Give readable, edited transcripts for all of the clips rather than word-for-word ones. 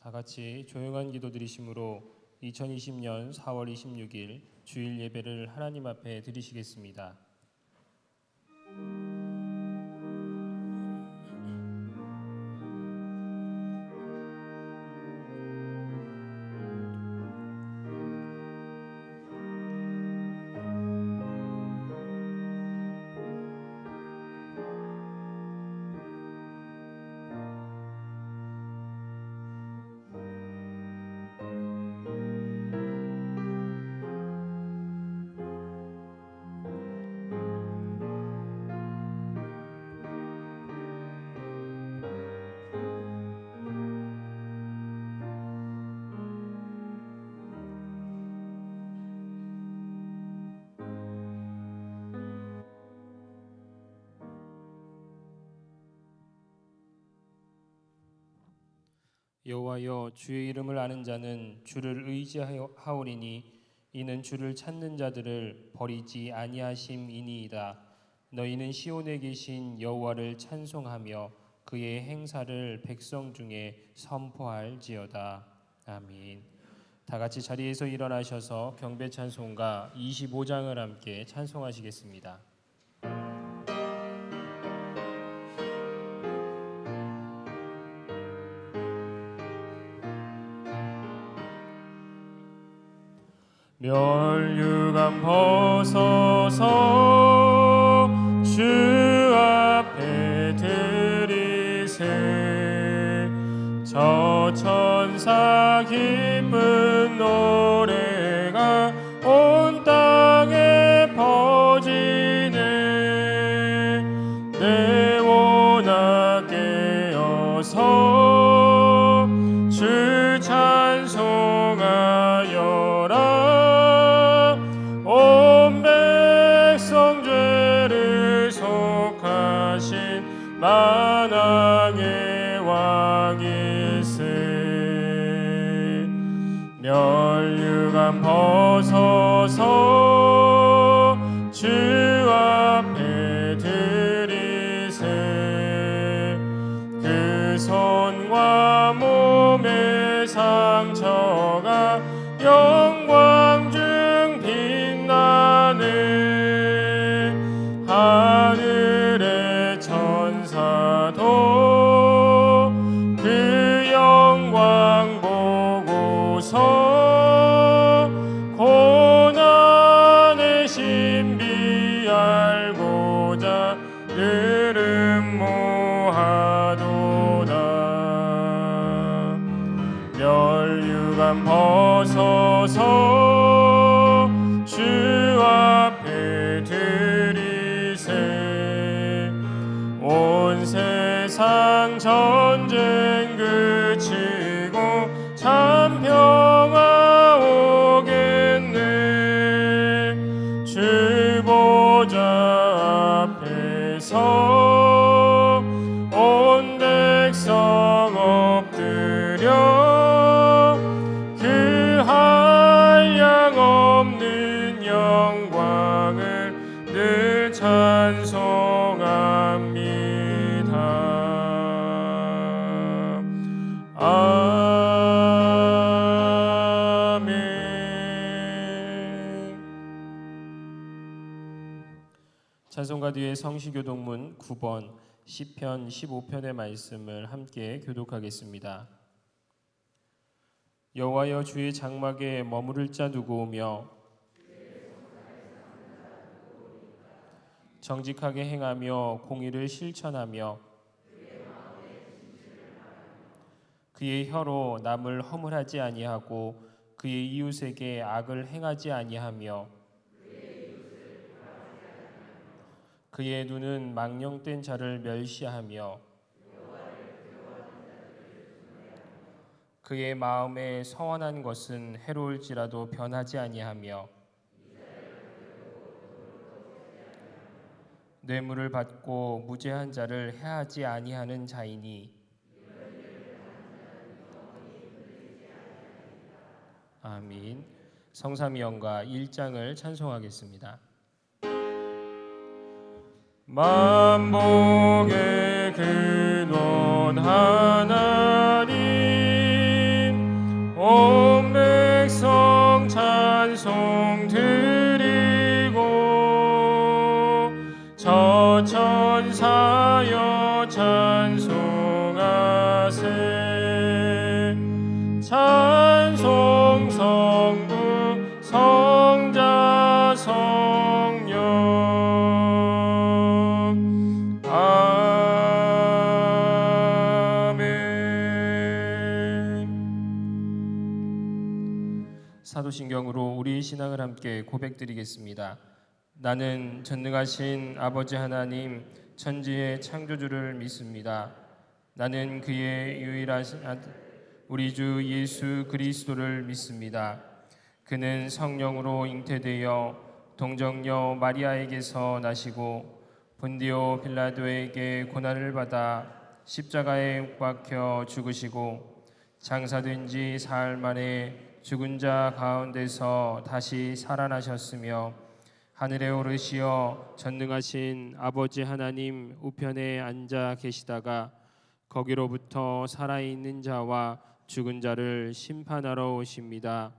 다 같이 조용한 기도 드리심으로 2020년 4월 26일 주일 예배를 하나님 앞에 드리시겠습니다. 여호와여, 주의 이름을 아는 자는 주를 의지하오리니 이는 주를 찾는 자들을 버리지 아니하심이니이다. 너희는 시온에 계신 여호와를 찬송하며 그의 행사를 백성 중에 선포할지어다. 아멘. 다 같이 자리에서 일어나셔서 경배 찬송가 25장을 함께 찬송하시겠습니다. 멸류관 벗어서 주 앞에 드리세. 저 천사 기쁜 노래가 온 땅에 퍼지네. 내 원하 깨어서 주 찬송하여라. 온 백성 죄를 속하신 만왕의 왕일세. 멸류관 벗어서 주 앞에 드리세. 그 손과 몸의 상처가 영광 중 빛나네. 하늘의 천사도 그 영광 보고서 고난의 신비 알고자 늘 음모하도다. 멸류관 벗어서 주 앞에 드리세. 온 세상 전쟁 그치고 참 평화 오겠네. 주 보좌 앞에서 온 백성 엎드려 그 한량없는 영광을 늘 찬송합니다. 아멘. 찬송가 뒤에 성시교독문 9번 시편 15편의 말씀을 함께 교독하겠습니다. 여호와여, 주의 장막에 머무를 자 누구오며 정직하게 행하며 공의를 실천하며 그의 혀로 남을 허물하지 아니하고 그의 이웃에게 악을 행하지 아니하며 그의 눈은 망령된 자를 멸시하며 그의 마음에 서원한 것은 해로울지라도 변하지 아니하며 뇌물을 받고 무죄한 자를 해하지 아니하는 자이니. 아멘. 성삼위언가 1장을 찬송하겠습니다. 만복의 근원 하나님 찬송 드리고 저 천사여 찬송하세. 찬송 성부 성자 성령 아멘. 사도신경으로 우리 신앙을 함께 고백드리겠습니다. 나는 전능하신 아버지 하나님 천지의 창조주를 믿습니다. 나는 그의 유일하신 아들 우리 주 예수 그리스도를 믿습니다. 그는 성령으로 잉태되어 동정녀 마리아에게서 나시고 본디오 빌라도에게 고난을 받아 십자가에 못 박혀 죽으시고 장사된 지 사흘 만에 죽은 자 가운데서 다시 살아나셨으며 하늘에 오르시어 전능하신 아버지 하나님 우편에 앉아 계시다가 거기로부터 살아있는 자와 죽은 자를 심판하러 오십니다.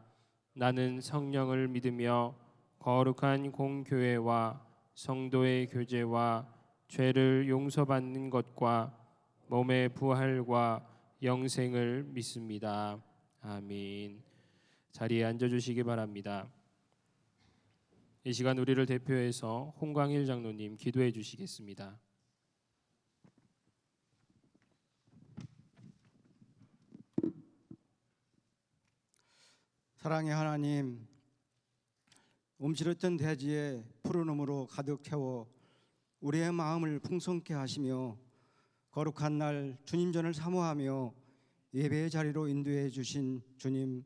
나는 성령을 믿으며 거룩한 공교회와 성도의 교제와 죄를 용서받는 것과 몸의 부활과 영생을 믿습니다. 아멘. 자리에 앉아주시기 바랍니다. 이 시간 우리를 대표해서 홍광일 장로님 기도해 주시겠습니다. 사랑의 하나님, 움츠렸던 대지에 푸른 음으로 가득 채워 우리의 마음을 풍성케 하시며 거룩한 날 주님 전을 사모하며 예배의 자리로 인도해 주신 주님,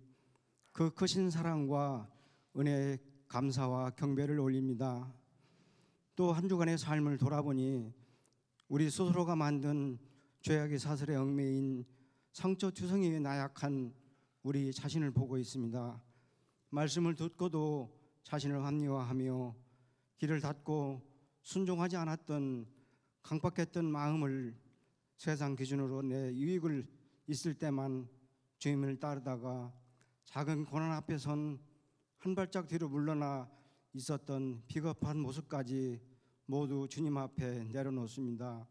그 크신 사랑과 은혜에 감사와 경배를 올립니다. 또 한 주간의 삶을 돌아보니 우리 스스로가 만든 죄악의 사슬에 얽매인 성적투성이에 나약한 우리 자신을 보고 있습니다. 말씀을 듣고도 자신을 합리화하며 길을 닫고 순종하지 않았던 강박했던 마음을 세상 기준으로 내 유익을 있을 때만 주님을 따르다가 작은 고난 앞에 선 한 발짝 뒤로 물러나 있었던 비겁한 모습까지 모두 주님 앞에 내려놓습니다.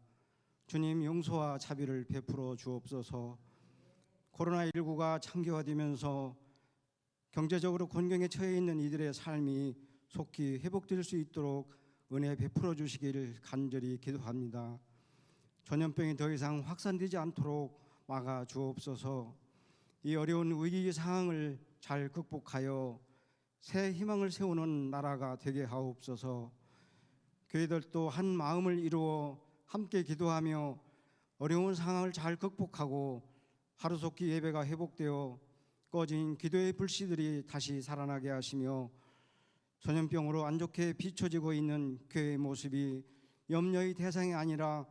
주님, 용서와 자비를 베풀어 주옵소서. 코로나19가 장기화되면서 경제적으로 곤경에 처해 있는 이들의 삶이 속히 회복될 수 있도록 은혜 베풀어 주시기를 간절히 기도합니다. 전염병이 더 이상 확산되지 않도록 막아 주옵소서. 이 어려운 위기 상황을 잘 극복하여 새 희망을 세우는 나라가 되게 하옵소서. 교회들도 한 마음을 이루어 함께 기도하며 어려운 상황을 잘 극복하고 하루속히 예배가 회복되어 꺼진 기도의 불씨들이 다시 살아나게 하시며 전염병으로 안 좋게 비춰지고 있는 교회의 모습이 염려의 대상이 아니라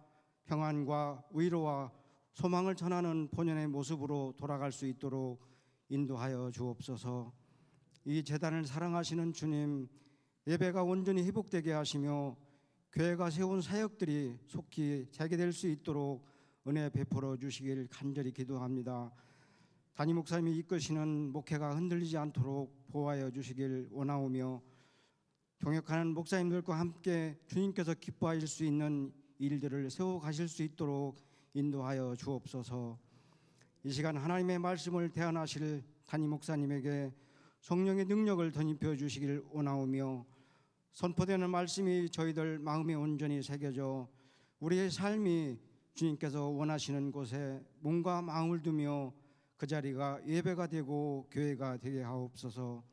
평안과 위로와 소망을 전하는 본연의 모습으로 돌아갈 수 있도록 인도하여 주옵소서. 이 재단을 사랑하시는 주님, 예배가 온전히 회복되게 하시며 교회가 세운 사역들이 속히 재개될 수 있도록 은혜 베풀어 주시길 간절히 기도합니다. 담임 목사님이 이끄시는 목회가 흔들리지 않도록 보호하여 주시길 원하오며 동역하는 목사님들과 함께 주님께서 기뻐하실 수 있는 일들을 세워가실 수 있도록 인도하여 주옵소서. 이 시간 하나님의 말씀을 대안하실 담임 목사님에게 성령의 능력을 덧입혀 주시길 원하오며 선포되는 말씀이 저희들 마음에 온전히 새겨져 우리의 삶이 주님께서 원하시는 곳에 몸과 마음을 두며 그 자리가 예배가 되고 교회가 되게 하옵소서.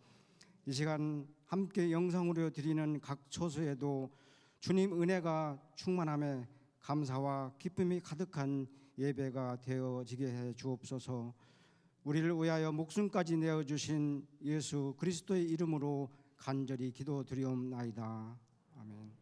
이 시간 함께 영상으로 드리는 각 초소에도 주님 은혜가 충만함에 감사와 기쁨이 가득한 예배가 되어지게 해 주옵소서. 우리를 위하여 목숨까지 내어주신 예수 그리스도의 이름으로 간절히 기도드리옵나이다. 아멘.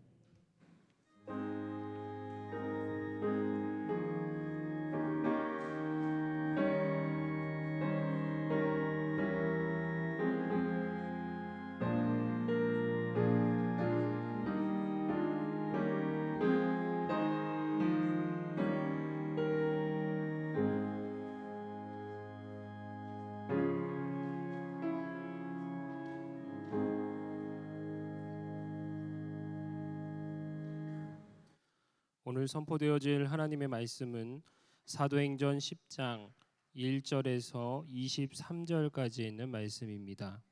오늘 선포되어질 하나님의 말씀은 사도행전 10장 1절에서 23절까지 있는 말씀입니다.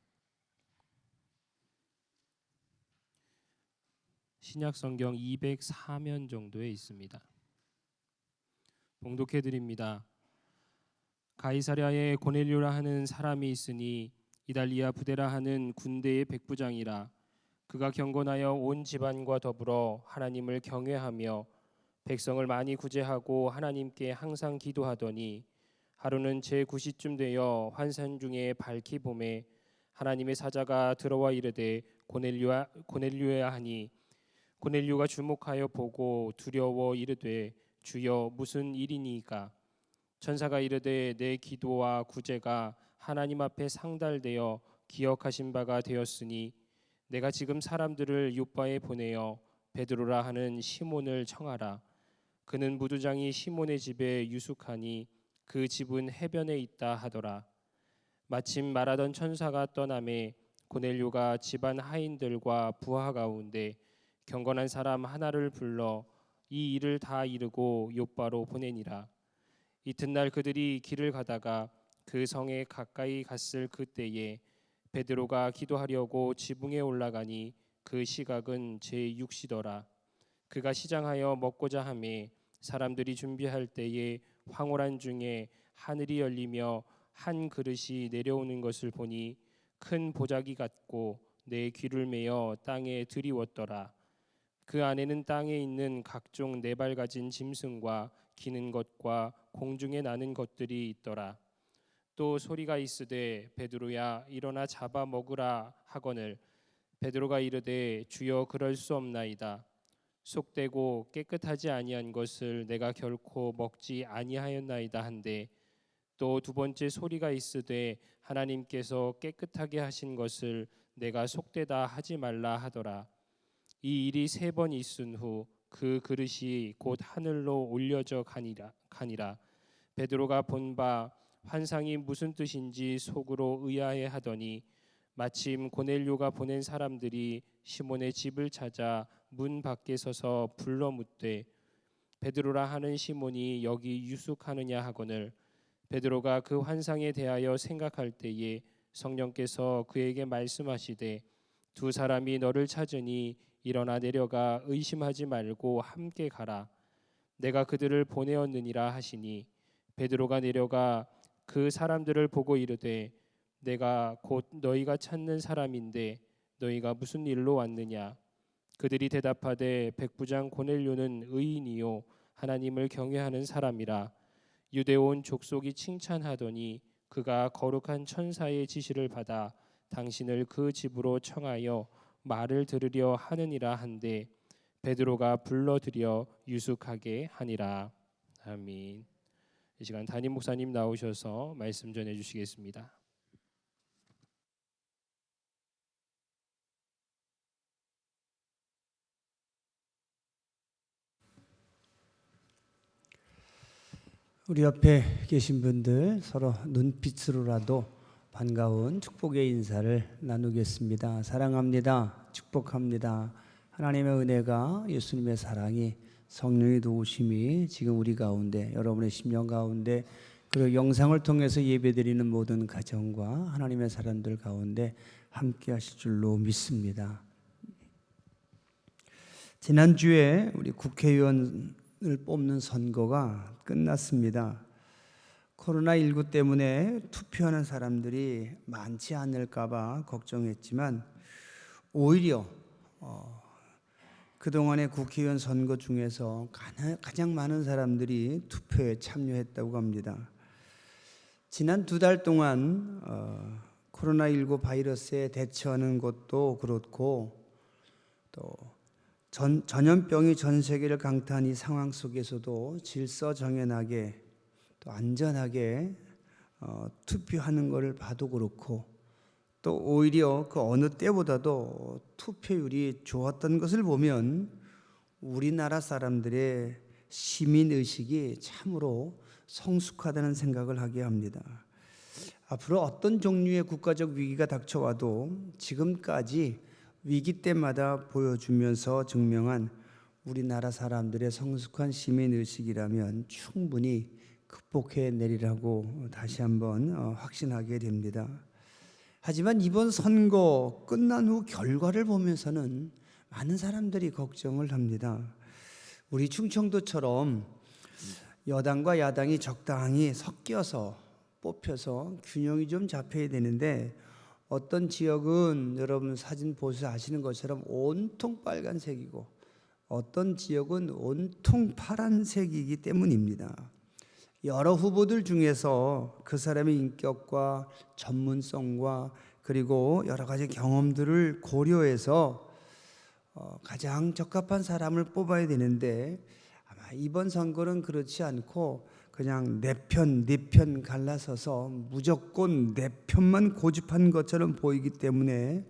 신약성경 204면 정도에 있습니다. 봉독해 드립니다. 가이사랴에 고넬료라 하는 사람이 있으니 이달리아 부데라 하는 군대의 백부장이라. 그가 경건하여 온 집안과 더불어 하나님을 경외하며 백성을 많이 구제하고 하나님께 항상 기도하더니 하루는 제9시쯤 되어 환상 중에 밝히 봄에 하나님의 사자가 들어와 이르되 고넬료야 하니 고넬료가 주목하여 보고 두려워 이르되 주여 무슨 일이니까. 천사가 이르되 내 기도와 구제가 하나님 앞에 상달되어 기억하신 바가 되었으니 내가 지금 사람들을 요바에 보내어 베드로라 하는 시몬을 청하라. 그는 무두장이 시몬의 집에 유숙하니 그 집은 해변에 있다 하더라. 마침 말하던 천사가 떠나매 고넬료가 집안 하인들과 부하 가운데 경건한 사람 하나를 불러 이 일을 다 이루고 요바로 보내니라. 이튿날 그들이 길을 가다가 그 성에 가까이 갔을 그때에 베드로가 기도하려고 지붕에 올라가니 그 시각은 제6시더라. 그가 시장하여 먹고자 하매 사람들이 준비할 때에 황홀한 중에 하늘이 열리며 한 그릇이 내려오는 것을 보니 큰 보자기 같고 내 귀를 메어 땅에 들이웠더라. 그 안에는 땅에 있는 각종 네 발 가진 짐승과 기는 것과 공중에 나는 것들이 있더라. 또 소리가 있으되 베드로야 일어나 잡아 먹으라 하거늘 베드로가 이르되 주여 그럴 수 없나이다. 속되고 깨끗하지 아니한 것을 내가 결코 먹지 아니하였나이다 한데 또 두 번째 소리가 있으되 하나님께서 깨끗하게 하신 것을 내가 속되다 하지 말라 하더라. 이 일이 3번 있은 후 그 그릇이 곧 하늘로 올려져 가니라. 베드로가 본 바 환상이 무슨 뜻인지 속으로 의아해 하더니 마침 고넬료가 보낸 사람들이 시몬의 집을 찾아 문 밖에 서서 불러 묻되 베드로라 하는 시몬이 여기 유숙하느냐 하거늘 베드로가 그 환상에 대하여 생각할 때에 성령께서 그에게 말씀하시되 두 사람이 너를 찾으니 일어나 내려가 의심하지 말고 함께 가라. 내가 그들을 보내었느니라 하시니 베드로가 내려가 그 사람들을 보고 이르되 내가 곧 너희가 찾는 사람인데 너희가 무슨 일로 왔느냐. 그들이 대답하되 백부장 고넬료는 의인이요 하나님을 경외하는 사람이라. 유대 온 족속이 칭찬하더니 그가 거룩한 천사의 지시를 받아 당신을 그 집으로 청하여 말을 들으려 하느니라 한데 베드로가 불러들여 유숙하게 하니라. 아멘. 이 시간 담임 목사님 나오셔서 말씀 전해 주시겠습니다. 우리 옆에 계신 분들 서로 눈빛으로라도 반가운 축복의 인사를 나누겠습니다. 사랑합니다. 축복합니다. 하나님의 은혜가 예수님의 사랑이 성령의 도우심이 지금 우리 가운데 여러분의 심령 가운데 그리고 영상을 통해서 예배드리는 모든 가정과 하나님의 사람들 가운데 함께 하실 줄로 믿습니다. 지난주에 우리 국회의원을 뽑는 선거가 끝났습니다. 코로나19 때문에 투표하는 사람들이 많지 않을까 봐 걱정했지만 오히려 그동안의 국회의원 선거 중에서 가장 많은 사람들이 투표에 참여했다고 합니다. 지난 2달 동안 코로나19 바이러스에 대처하는 것도 그렇고 또 전염병이 전 세계를 강타한 이 상황 속에서도 질서정연하게 또 안전하게 투표하는 것을 봐도 그렇고 또 오히려 그 어느 때보다도 투표율이 좋았던 것을 보면 우리나라 사람들의 시민의식이 참으로 성숙하다는 생각을 하게 합니다. 앞으로 어떤 종류의 국가적 위기가 닥쳐와도 지금까지 위기 때마다 보여주면서 증명한 우리나라 사람들의 성숙한 시민 의식이라면 충분히 극복해 내리라고 다시 한번 확신하게 됩니다. 하지만 이번 선거 끝난 후 결과를 보면서는 많은 사람들이 걱정을 합니다. 우리 충청도처럼 여당과 야당이 적당히 섞여서 뽑혀서 균형이 좀 잡혀야 되는데 어떤 지역은 여러분 사진 보셔서 아시는 것처럼 온통 빨간색이고 어떤 지역은 온통 파란색이기 때문입니다. 여러 후보들 중에서 그 사람의 인격과 전문성과 그리고 여러 가지 경험들을 고려해서 가장 적합한 사람을 뽑아야 되는데 아마 이번 선거는 그렇지 않고 그냥 네 편 갈라서서 무조건 네 편만 고집한 것처럼 보이기 때문에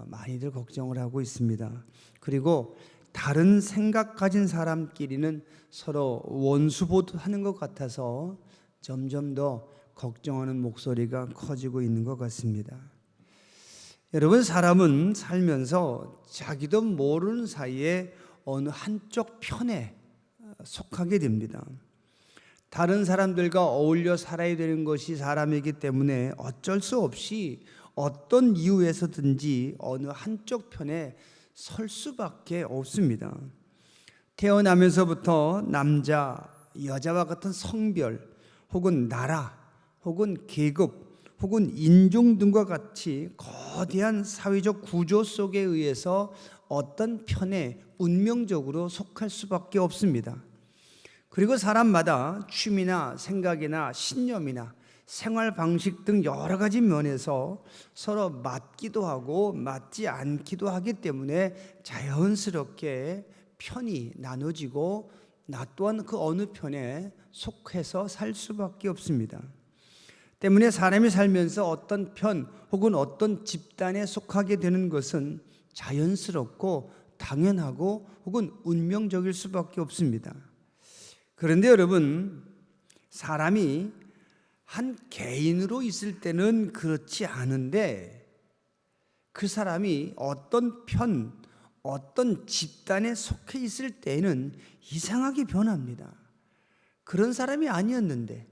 많이들 걱정을 하고 있습니다. 그리고 다른 생각 가진 사람끼리는 서로 원수보듯하는 것 같아서 점점 더 걱정하는 목소리가 커지고 있는 것 같습니다. 여러분, 사람은 살면서 자기도 모르는 사이에 어느 한쪽 편에 속하게 됩니다. 다른 사람들과 어울려 살아야 되는 것이 사람이기 때문에 어쩔 수 없이 어떤 이유에서든지 어느 한쪽 편에 설 수밖에 없습니다. 태어나면서부터 남자, 여자와 같은 성별 혹은 나라 혹은 계급 혹은 인종 등과 같이 거대한 사회적 구조 속에 의해서 어떤 편에 운명적으로 속할 수밖에 없습니다. 그리고 사람마다 취미나 생각이나 신념이나 생활 방식 등 여러 가지 면에서 서로 맞기도 하고 맞지 않기도 하기 때문에 자연스럽게 편이 나눠지고 나 또한 그 어느 편에 속해서 살 수밖에 없습니다. 때문에 사람이 살면서 어떤 편 혹은 어떤 집단에 속하게 되는 것은 자연스럽고 당연하고 혹은 운명적일 수밖에 없습니다. 그런데 여러분, 사람이 한 개인으로 있을 때는 그렇지 않은데 그 사람이 어떤 편, 어떤 집단에 속해 있을 때는 이상하게 변합니다. 그런 사람이 아니었는데,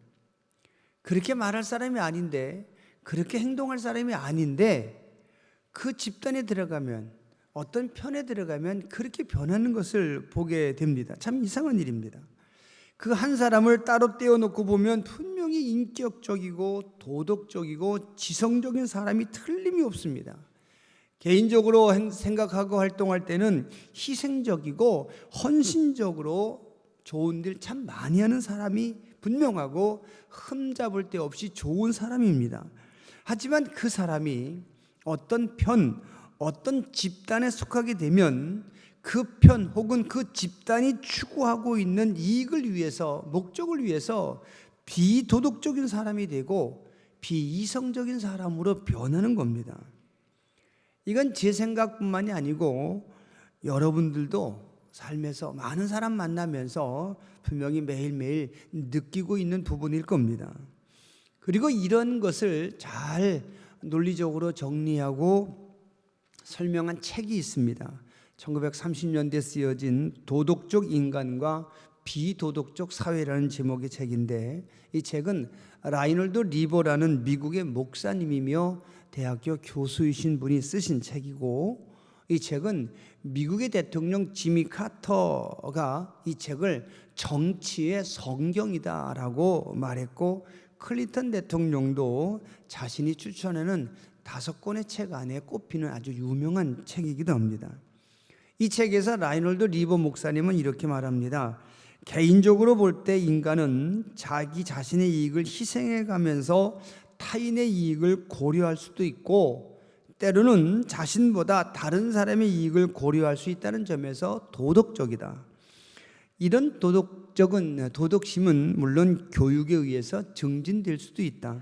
그렇게 말할 사람이 아닌데, 그렇게 행동할 사람이 아닌데 그 집단에 들어가면, 어떤 편에 들어가면 그렇게 변하는 것을 보게 됩니다. 참 이상한 일입니다. 그 한 사람을 따로 떼어놓고 보면 분명히 인격적이고 도덕적이고 지성적인 사람이 틀림이 없습니다. 개인적으로 생각하고 활동할 때는 희생적이고 헌신적으로 좋은 일 참 많이 하는 사람이 분명하고 흠잡을 데 없이 좋은 사람입니다. 하지만 그 사람이 어떤 편, 어떤 집단에 속하게 되면 그 편 혹은 그 집단이 추구하고 있는 이익을 위해서, 목적을 위해서 비도덕적인 사람이 되고 비이성적인 사람으로 변하는 겁니다. 이건 제 생각뿐만이 아니고 여러분들도 삶에서 많은 사람 만나면서 분명히 매일매일 느끼고 있는 부분일 겁니다. 그리고 이런 것을 잘 논리적으로 정리하고 설명한 책이 있습니다. 1930년대에 쓰여진 도덕적 인간과 비도덕적 사회라는 제목의 책인데, 이 책은 라이놀드 리버라는 미국의 목사님이며 대학교 교수이신 분이 쓰신 책이고, 이 책은 미국의 대통령 지미 카터가 이 책을 정치의 성경이다라고 말했고, 클린턴 대통령도 자신이 추천하는 5권의 책 안에 꼽히는 아주 유명한 책이기도 합니다. 이 책에서 라이놀드 리버 목사님은 이렇게 말합니다. 개인적으로 볼 때 인간은 자기 자신의 이익을 희생해 가면서 타인의 이익을 고려할 수도 있고, 때로는 자신보다 다른 사람의 이익을 고려할 수 있다는 점에서 도덕적이다. 이런 도덕심은 물론 교육에 의해서 증진될 수도 있다.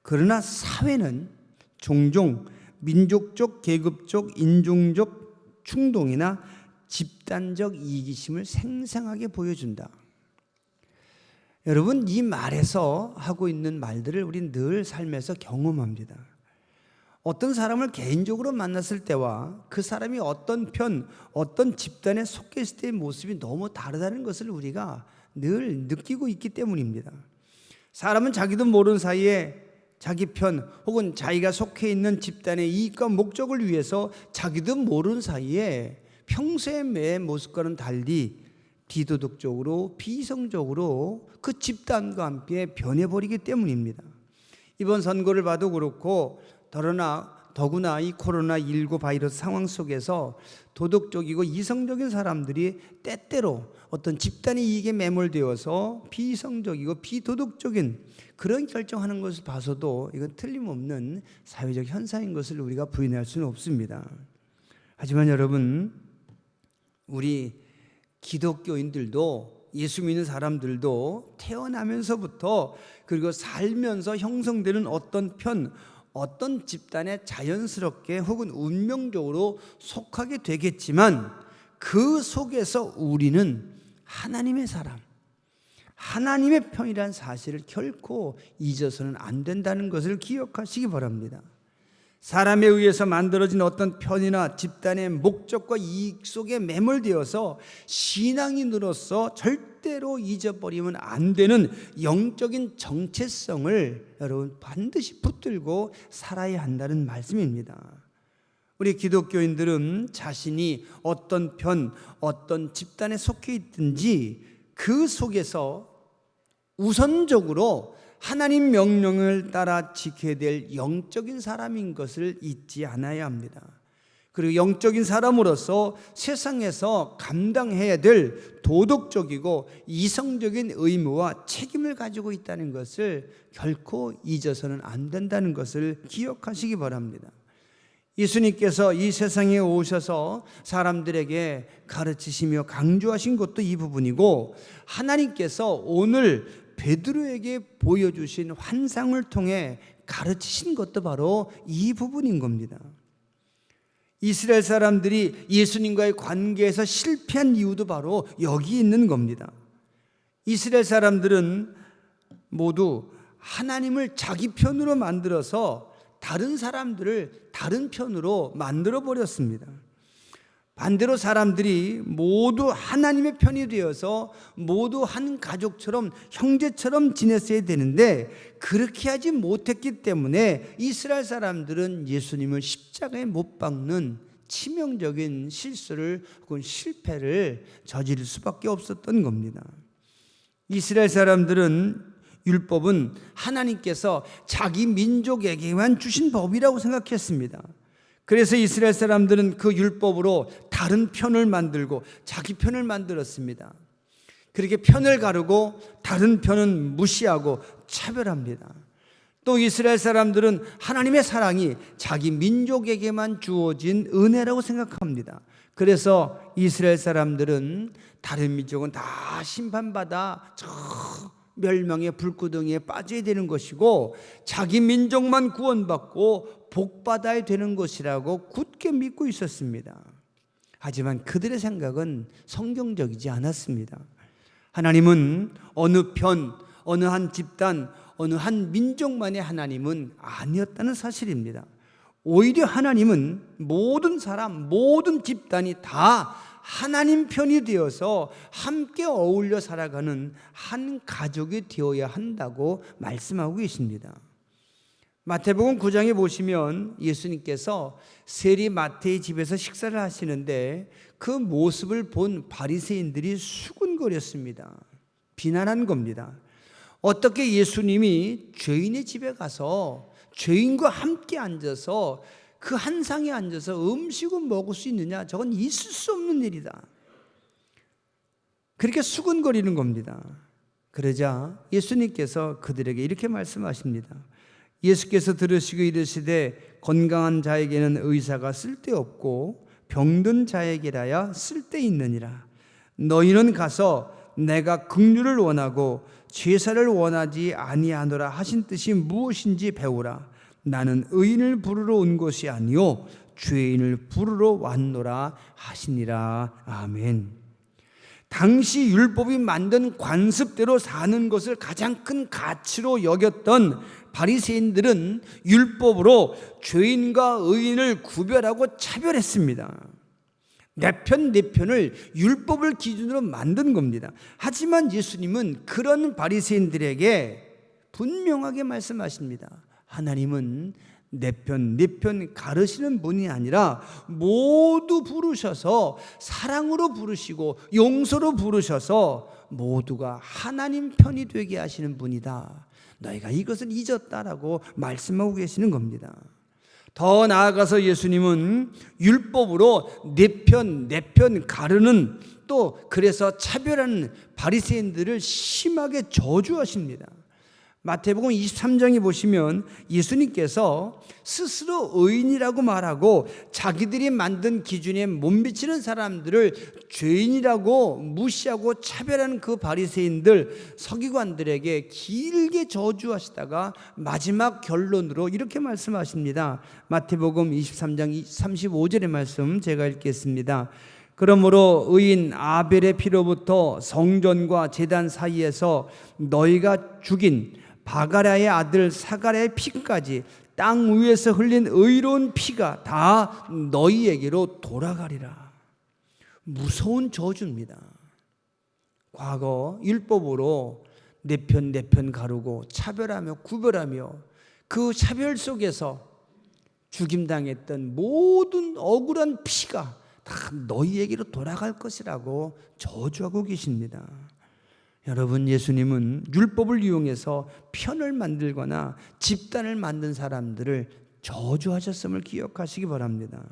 그러나 사회는 종종 민족적, 계급적, 인종적 충동이나 집단적 이기심을 생생하게 보여준다. 여러분, 이 말에서 하고 있는 말들을 우리는 늘 삶에서 경험합니다. 어떤 사람을 개인적으로 만났을 때와 그 사람이 어떤 편, 어떤 집단에 속해 있을 때의 모습이 너무 다르다는 것을 우리가 늘 느끼고 있기 때문입니다. 사람은 자기도 모르는 사이에 자기 편 혹은 자기가 속해 있는 집단의 이익과 목적을 위해서 자기도 모르는 사이에 평소의 모습과는 달리 비도덕적으로 비이성적으로 그 집단과 함께 변해버리기 때문입니다. 이번 선거를 봐도 그렇고 더구나 이 코로나19 바이러스 상황 속에서 도덕적이고 이성적인 사람들이 때때로 어떤 집단의 이익에 매몰되어서 비이성적이고 비도덕적인 그런 결정하는 것을 봐서도 이건 틀림없는 사회적 현상인 것을 우리가 부인할 수는 없습니다. 하지만 여러분, 우리 기독교인들도 예수 믿는 사람들도 태어나면서부터 그리고 살면서 형성되는 어떤 편, 어떤 집단에 자연스럽게 혹은 운명적으로 속하게 되겠지만 그 속에서 우리는 하나님의 사람, 하나님의 편이라는 사실을 결코 잊어서는 안 된다는 것을 기억하시기 바랍니다. 사람에 의해서 만들어진 어떤 편이나 집단의 목적과 이익 속에 매몰되어서 신앙인으로서 절대로 잊어버리면 안 되는 영적인 정체성을 여러분 반드시 붙들고 살아야 한다는 말씀입니다. 우리 기독교인들은 자신이 어떤 편, 어떤 집단에 속해 있든지 그 속에서 우선적으로 하나님 명령을 따라 지켜야 될 영적인 사람인 것을 잊지 않아야 합니다. 그리고 영적인 사람으로서 세상에서 감당해야 될 도덕적이고 이성적인 의무와 책임을 가지고 있다는 것을 결코 잊어서는 안 된다는 것을 기억하시기 바랍니다. 예수님께서 이 세상에 오셔서 사람들에게 가르치시며 강조하신 것도 이 부분이고, 하나님께서 오늘 베드로에게 보여주신 환상을 통해 가르치신 것도 바로 이 부분인 겁니다. 이스라엘 사람들이 예수님과의 관계에서 실패한 이유도 바로 여기 있는 겁니다. 이스라엘 사람들은 모두 하나님을 자기 편으로 만들어서 다른 사람들을 다른 편으로 만들어 버렸습니다. 반대로 사람들이 모두 하나님의 편이 되어서 모두 한 가족처럼 형제처럼 지냈어야 되는데 그렇게 하지 못했기 때문에 이스라엘 사람들은 예수님을 십자가에 못 박는 치명적인 실수를 혹은 실패를 저지를 수밖에 없었던 겁니다. 이스라엘 사람들은 율법은 하나님께서 자기 민족에게만 주신 법이라고 생각했습니다. 그래서 이스라엘 사람들은 그 율법으로 다른 편을 만들고 자기 편을 만들었습니다. 그렇게 편을 가르고 다른 편은 무시하고 차별합니다. 또 이스라엘 사람들은 하나님의 사랑이 자기 민족에게만 주어진 은혜라고 생각합니다. 그래서 이스라엘 사람들은 다른 민족은 다 심판받아 저 멸망의 불구덩이에 빠져야 되는 것이고 자기 민족만 구원받고 복받아야 되는 것이라고 굳게 믿고 있었습니다. 하지만 그들의 생각은 성경적이지 않았습니다. 하나님은 어느 편, 어느 한 집단, 어느 한 민족만의 하나님은 아니었다는 사실입니다. 오히려 하나님은 모든 사람, 모든 집단이 다 하나님 편이 되어서 함께 어울려 살아가는 한 가족이 되어야 한다고 말씀하고 계십니다. 마태복음 9장에 보시면 예수님께서 세리 마태의 집에서 식사를 하시는데 그 모습을 본 바리새인들이 수군거렸습니다. 비난한 겁니다. 어떻게 예수님이 죄인의 집에 가서 죄인과 함께 앉아서 그 한 상에 앉아서 음식을 먹을 수 있느냐? 저건 있을 수 없는 일이다. 그렇게 수군거리는 겁니다. 그러자 예수님께서 그들에게 이렇게 말씀하십니다. 예수께서 들으시고 이르시되 건강한 자에게는 의사가 쓸데없고 병든 자에게라야 쓸데있느니라. 너희는 가서 내가 긍휼을 원하고 제사를 원하지 아니하노라 하신 뜻이 무엇인지 배우라. 나는 의인을 부르러 온 것이 아니요 죄인을 부르러 왔노라 하시니라. 아멘. 당시 율법이 만든 관습대로 사는 것을 가장 큰 가치로 여겼던 바리새인들은 율법으로 죄인과 의인을 구별하고 차별했습니다. 내 편, 내 편을 율법을 기준으로 만든 겁니다. 하지만 예수님은 그런 바리새인들에게 분명하게 말씀하십니다. 하나님은 내 편, 네 편 가르시는 분이 아니라 모두 부르셔서 사랑으로 부르시고 용서로 부르셔서 모두가 하나님 편이 되게 하시는 분이다. 너희가 이것을 잊었다라고 말씀하고 계시는 겁니다. 더 나아가서 예수님은 율법으로 내 편 가르는, 또 그래서 차별하는 바리새인들을 심하게 저주하십니다. 마태복음 23장에 보시면 예수님께서 스스로 의인이라고 말하고 자기들이 만든 기준에 못 미치는 사람들을 죄인이라고 무시하고 차별하는 그 바리새인들, 서기관들에게 길게 저주하시다가 마지막 결론으로 이렇게 말씀하십니다. 마태복음 23장 35절의 말씀 제가 읽겠습니다. 그러므로 의인 아벨의 피로부터 성전과 제단 사이에서 너희가 죽인 바가랴의 아들 사가랴의 피까지 땅 위에서 흘린 의로운 피가 다 너희에게로 돌아가리라. 무서운 저주입니다. 과거 율법으로 내 편 가르고 차별하며 구별하며 그 차별 속에서 죽임당했던 모든 억울한 피가 다 너희에게로 돌아갈 것이라고 저주하고 계십니다. 여러분, 예수님은 율법을 이용해서 편을 만들거나 집단을 만든 사람들을 저주하셨음을 기억하시기 바랍니다.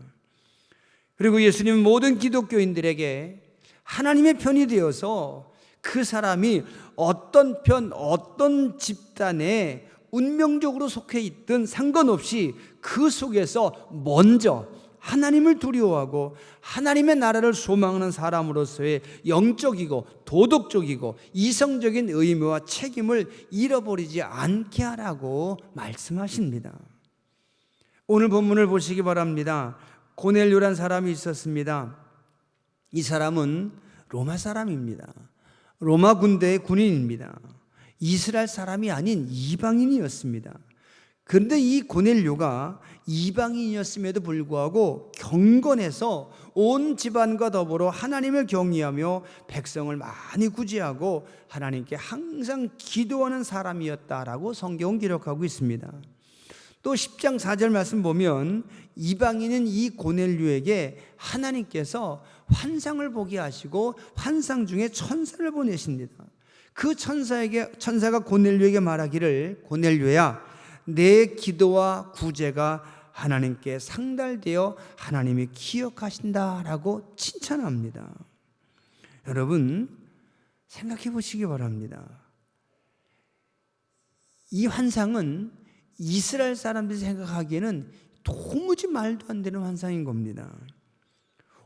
그리고 예수님은 모든 기독교인들에게 하나님의 편이 되어서 그 사람이 어떤 편, 어떤 집단에 운명적으로 속해 있든 상관없이 그 속에서 먼저 하나님을 두려워하고 하나님의 나라를 소망하는 사람으로서의 영적이고 도덕적이고 이성적인 의무와 책임을 잃어버리지 않게 하라고 말씀하십니다. 오늘 본문을 보시기 바랍니다. 고넬료란 사람이 있었습니다. 이 사람은 로마 사람입니다. 로마 군대의 군인입니다. 이스라엘 사람이 아닌 이방인이었습니다. 그런데 이 고넬료가 이방인이었음에도 불구하고 경건해서 온 집안과 더불어 하나님을 경외하며 백성을 많이 구제하고 하나님께 항상 기도하는 사람이었다라고 성경은 기록하고 있습니다. 또 10장 4절 말씀 보면 이방인은 이 고넬료에게 하나님께서 환상을 보게 하시고 환상 중에 천사를 보내십니다. 그 천사가 고넬료에게 말하기를, 고넬료야, 내 기도와 구제가 하나님께 상달되어 하나님이 기억하신다라고 칭찬합니다. 여러분, 생각해 보시기 바랍니다. 이 환상은 이스라엘 사람들이 생각하기에는 도무지 말도 안 되는 환상인 겁니다.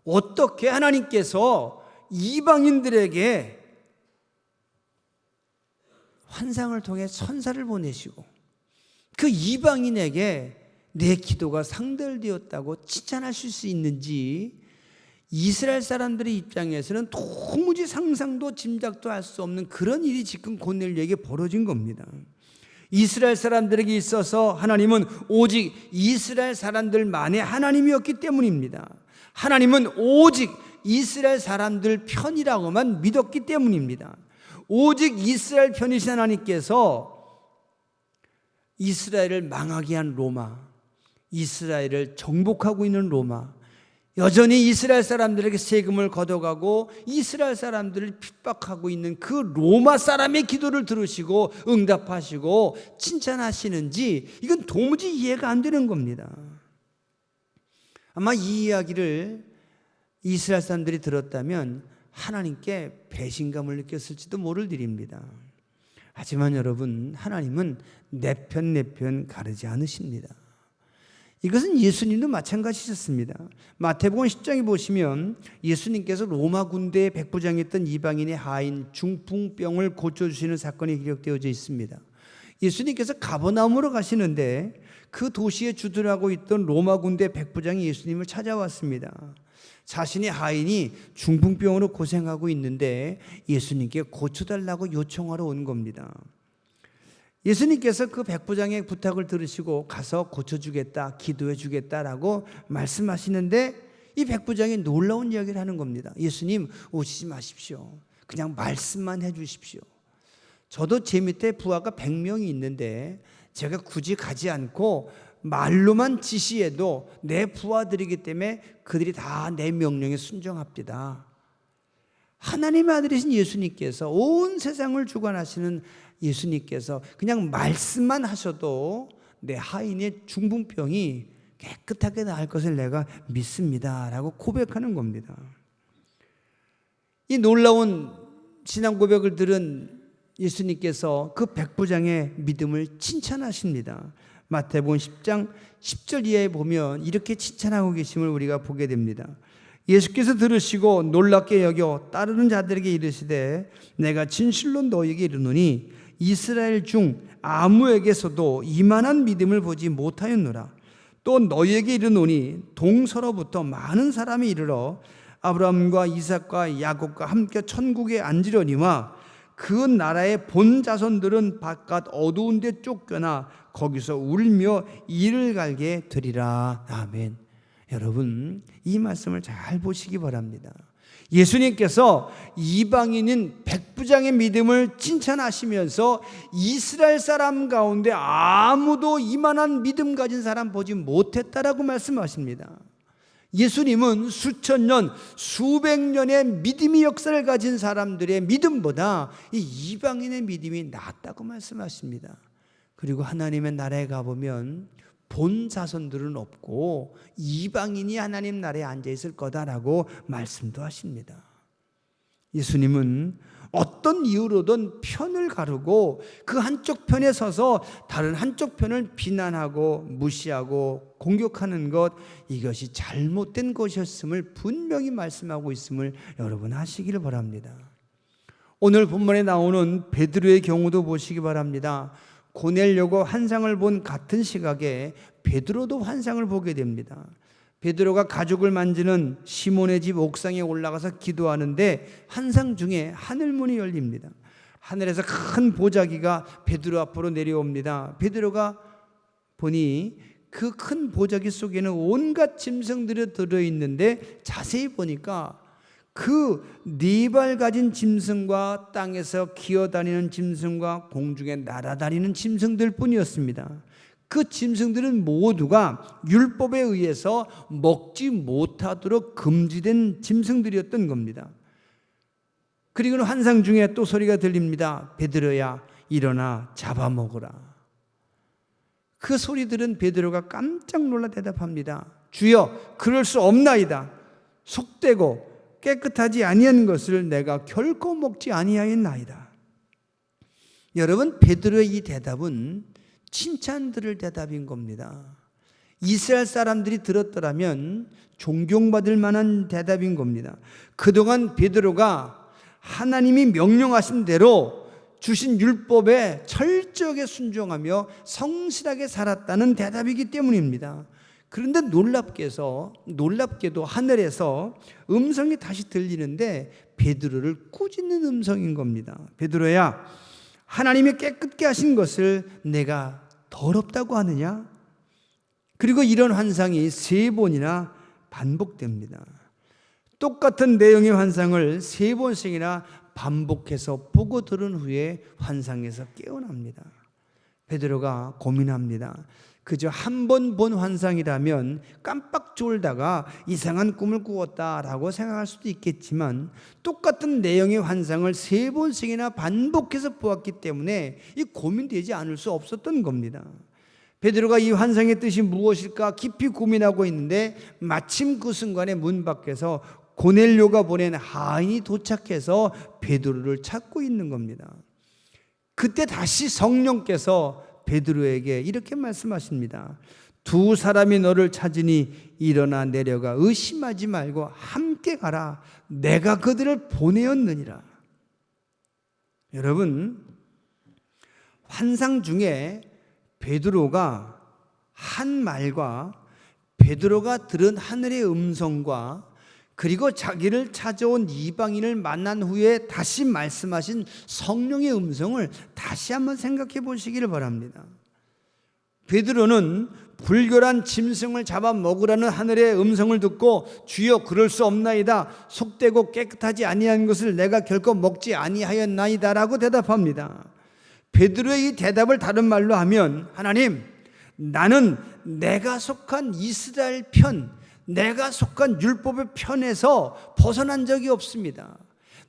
어떻게 하나님께서 이방인들에게 환상을 통해 천사를 보내시고 그 이방인에게 내 기도가 상달되었다고 칭찬하실 수 있는지 이스라엘 사람들의 입장에서는 도무지 상상도 짐작도 할 수 없는 그런 일이 지금 고넬료에게 벌어진 겁니다. 이스라엘 사람들에게 있어서 하나님은 오직 이스라엘 사람들만의 하나님이었기 때문입니다. 하나님은 오직 이스라엘 사람들 편이라고만 믿었기 때문입니다. 오직 이스라엘 편이신 하나님께서 이스라엘을 망하게 한 로마, 이스라엘을 정복하고 있는 로마, 여전히 이스라엘 사람들에게 세금을 걷어가고 이스라엘 사람들을 핍박하고 있는 그 로마 사람의 기도를 들으시고 응답하시고 칭찬하시는지 이건 도무지 이해가 안 되는 겁니다. 아마 이 이야기를 이스라엘 사람들이 들었다면 하나님께 배신감을 느꼈을지도 모를 일입니다. 하지만 여러분, 하나님은 내 편 가르지 않으십니다. 이것은 예수님도 마찬가지셨습니다. 마태복음 10장에 보시면 예수님께서 로마 군대의 백부장이었던 이방인의 하인 중풍병을 고쳐주시는 사건이 기록되어져 있습니다. 예수님께서 가버나움으로 가시는데 그 도시에 주둔하고 있던 로마 군대 백부장이 예수님을 찾아왔습니다. 자신의 하인이 중풍병으로 고생하고 있는데 예수님께 고쳐달라고 요청하러 온 겁니다. 예수님께서 그 백부장의 부탁을 들으시고 가서 고쳐주겠다, 기도해주겠다라고 말씀하시는데 이 백부장이 놀라운 이야기를 하는 겁니다. 예수님 오시지 마십시오. 그냥 말씀만 해주십시오. 저도 제 밑에 부하가 100명이 있는데 제가 굳이 가지 않고 말로만 지시해도 내 부하들이기 때문에 그들이 다 내 명령에 순종합니다. 하나님의 아들이신 예수님께서, 온 세상을 주관하시는 예수님께서 그냥 말씀만 하셔도 내 하인의 중풍병이 깨끗하게 나을 것을 내가 믿습니다 라고 고백하는 겁니다. 이 놀라운 신앙 고백을 들은 예수님께서 그 백부장의 믿음을 칭찬하십니다. 마태복음 10장 10절 이하에 보면 이렇게 칭찬하고 계심을 우리가 보게 됩니다. 예수께서 들으시고 놀랍게 여겨 따르는 자들에게 이르시되 내가 진실로 너희에게 이르노니 이스라엘 중 아무에게서도 이만한 믿음을 보지 못하였노라. 또 너희에게 이르노니 동서로부터 많은 사람이 이르러 아브라함과 이삭과 야곱과 함께 천국에 앉으려니와 그 나라의 본 자손들은 바깥 어두운 데 쫓겨나 거기서 울며 이를 갈게 되리라. 아멘. 여러분, 이 말씀을 잘 보시기 바랍니다. 예수님께서 이방인인 백부장의 믿음을 칭찬하시면서 이스라엘 사람 가운데 아무도 이만한 믿음 가진 사람 보지 못했다라고 말씀하십니다. 예수님은 수천 년, 수백 년의 믿음의 역사를 가진 사람들의 믿음보다 이 이방인의 믿음이 낫다고 말씀하십니다. 그리고 하나님의 나라에 가보면 본 자손들은 없고 이방인이 하나님 나라에 앉아 있을 거다라고 말씀도 하십니다. 예수님은 어떤 이유로든 편을 가르고 그 한쪽 편에 서서 다른 한쪽 편을 비난하고 무시하고 공격하는 것, 이것이 잘못된 것이었음을 분명히 말씀하고 있음을 여러분 아시기를 바랍니다. 오늘 본문에 나오는 베드로의 경우도 보시기 바랍니다. 고넬료가 환상을 본 같은 시각에 베드로도 환상을 보게 됩니다. 베드로가 가죽을 만지는 시몬의 집 옥상에 올라가서 기도하는데 환상 중에 하늘문이 열립니다. 하늘에서 큰 보자기가 베드로 앞으로 내려옵니다. 베드로가 보니 그 큰 보자기 속에는 온갖 짐승들이 들어있는데 자세히 보니까 그 네 발 가진 짐승과 땅에서 기어다니는 짐승과 공중에 날아다니는 짐승들 뿐이었습니다. 그 짐승들은 모두가 율법에 의해서 먹지 못하도록 금지된 짐승들이었던 겁니다. 그리고는 환상 중에 또 소리가 들립니다. 베드로야, 일어나 잡아먹으라. 그 소리 들은 베드로가 깜짝 놀라 대답합니다. 주여, 그럴 수 없나이다. 속되고 깨끗하지 아니한 것을 내가 결코 먹지 아니하였나이다. 여러분, 베드로의 이 대답은 칭찬 들을 대답인 겁니다. 이스라엘 사람들이 들었더라면 존경받을 만한 대답인 겁니다. 그동안 베드로가 하나님이 명령하신 대로 주신 율법에 철저하게 순종하며 성실하게 살았다는 대답이기 때문입니다. 그런데 놀랍게도 하늘에서 음성이 다시 들리는데 베드로를 꾸짖는 음성인 겁니다. 베드로야, 하나님이 깨끗게 하신 것을 내가 더럽다고 하느냐? 그리고 이런 환상이 3번이나 반복됩니다. 똑같은 내용의 환상을 3번씩이나 반복해서 보고 들은 후에 환상에서 깨어납니다. 베드로가 고민합니다. 그저 한 번 본 환상이라면 깜빡 졸다가 이상한 꿈을 꾸었다라고 생각할 수도 있겠지만 똑같은 내용의 환상을 3번씩이나 반복해서 보았기 때문에 이 고민되지 않을 수 없었던 겁니다. 베드로가 이 환상의 뜻이 무엇일까 깊이 고민하고 있는데 마침 그 순간에 문 밖에서 고넬료가 보낸 하인이 도착해서 베드로를 찾고 있는 겁니다. 그때 다시 성령께서 베드로에게 이렇게 말씀하십니다. 2 사람이 너를 찾으니 일어나 내려가 의심하지 말고 함께 가라. 내가 그들을 보내었느니라. 여러분, 환상 중에 베드로가 한 말과 베드로가 들은 하늘의 음성과 그리고 자기를 찾아온 이방인을 만난 후에 다시 말씀하신 성령의 음성을 다시 한번 생각해 보시기를 바랍니다. 베드로는 불결한 짐승을 잡아 먹으라는 하늘의 음성을 듣고 주여 그럴 수 없나이다. 속되고 깨끗하지 아니한 것을 내가 결코 먹지 아니하였나이다라고 대답합니다. 베드로의 이 대답을 다른 말로 하면, 하나님, 나는 내가 속한 이스라엘 편, 내가 속한 율법의 편에서 벗어난 적이 없습니다.